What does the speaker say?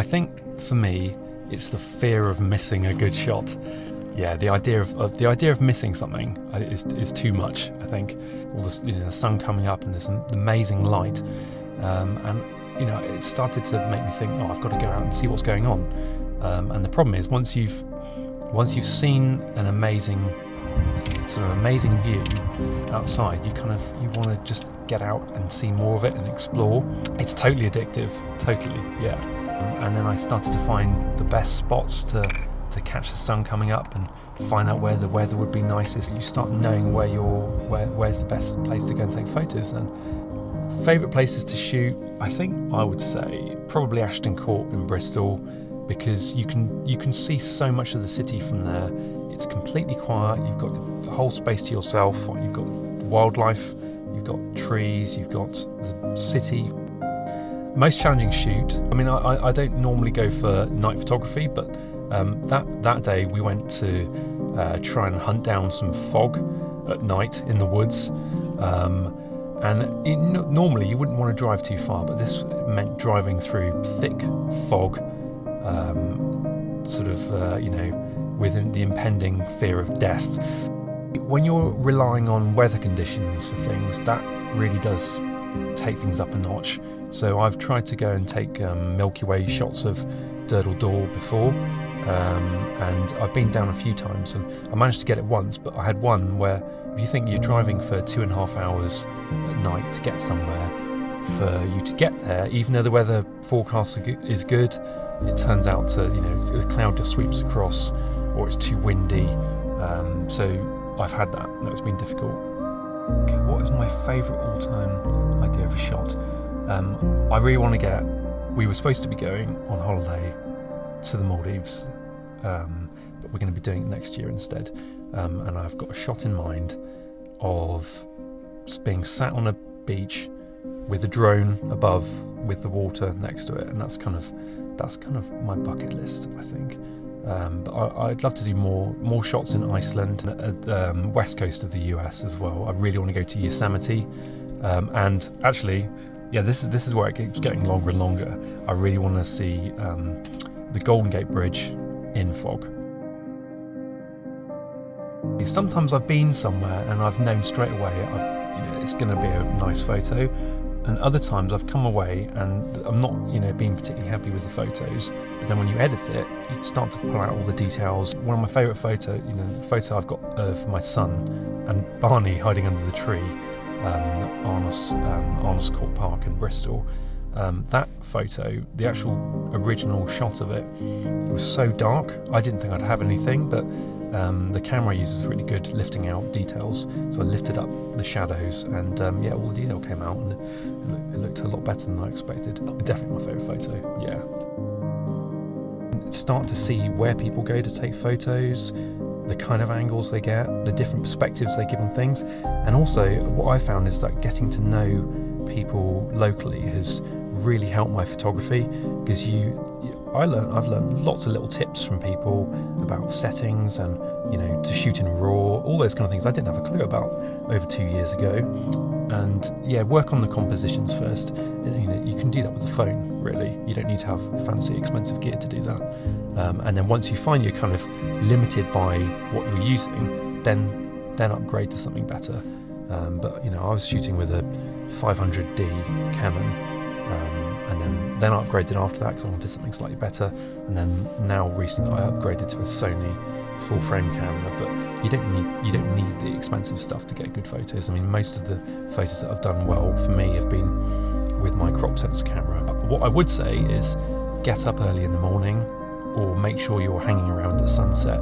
I think for me, it's the fear of missing a good shot. Yeah, the idea of missing something is too much. I think all this, the sun coming up and this amazing light, and it started to make me think, I've got to go out and see what's going on. And the problem is, once you've seen an amazing view outside, you want to just get out and see more of it and explore. It's totally addictive, totally, yeah. And then I started to find the best spots to catch the sun coming up and find out where the weather would be nicest. You start knowing where's the best place to go and take photos then. Favourite places to shoot, I think I would say probably Ashton Court in Bristol, because you can see so much of the city from there. It's completely quiet, you've got the whole space to yourself, you've got wildlife, you've got trees, you've got the city. Most challenging shoot, I don't normally go for night photography, but that day we went to try and hunt down some fog at night in the woods. Normally you wouldn't want to drive too far, but this meant driving through thick fog, within the impending fear of death. When you're relying on weather conditions for things, that really does take things up a notch. So I've tried to go and take Milky Way shots of Durdle Door before, and I've been down a few times, and I managed to get it once, but I had one where if you think you're driving for 2.5 hours at night to get somewhere, for you to get there, even though the weather forecast is good, it turns out to, the cloud just sweeps across, or it's too windy. So I've had that, and that's been difficult. What is my favourite all-time idea of a shot? I really want to we were supposed to be going on holiday to the Maldives, but we're going to be doing it next year instead. And I've got a shot in mind of being sat on a beach with a drone above, with the water next to it, and that's kind of my bucket list, I think. But I'd love to do more shots in Iceland, at the west coast of the US as well. I really want to go to Yosemite, and actually, this is where it keeps getting longer and longer. I really want to see the Golden Gate Bridge in fog. Sometimes I've been somewhere and I've known straight away it's going to be a nice photo, and other times I've come away and I'm not being particularly happy with the photos, but then when you edit it, you start to pull out all the details. One of my favourite photos, the photo I've got of my son and Barney hiding under the tree, Arnos Court Park in Bristol. That photo, the actual original shot of it was so dark, I didn't think I'd have anything, but the camera uses really good lifting out details, so I lifted up the shadows, and all the detail came out, and it looked a lot better than I expected. Definitely my favourite photo, yeah. Start to see where people go to take photos, the kind of angles they get, the different perspectives they give on things, and also what I found is that getting to know people locally has really helped my photography, because I've learned lots of little tips from people about settings and to shoot in RAW, all those kind of things I didn't have a clue about over 2 years ago. And work on the compositions first. You can do that with the phone, really. You don't need to have fancy expensive gear to do that. And then once you find you're kind of limited by what you're using, then upgrade to something better. But I was shooting with a 500D Canon, and then I upgraded after that because I wanted something slightly better. And then now recently I upgraded to a Sony full frame camera, but you don't need the expensive stuff to get good photos. Most of the photos that I've done well for me have been with my crop sensor camera. What I would say is get up early in the morning, or make sure you're hanging around at sunset.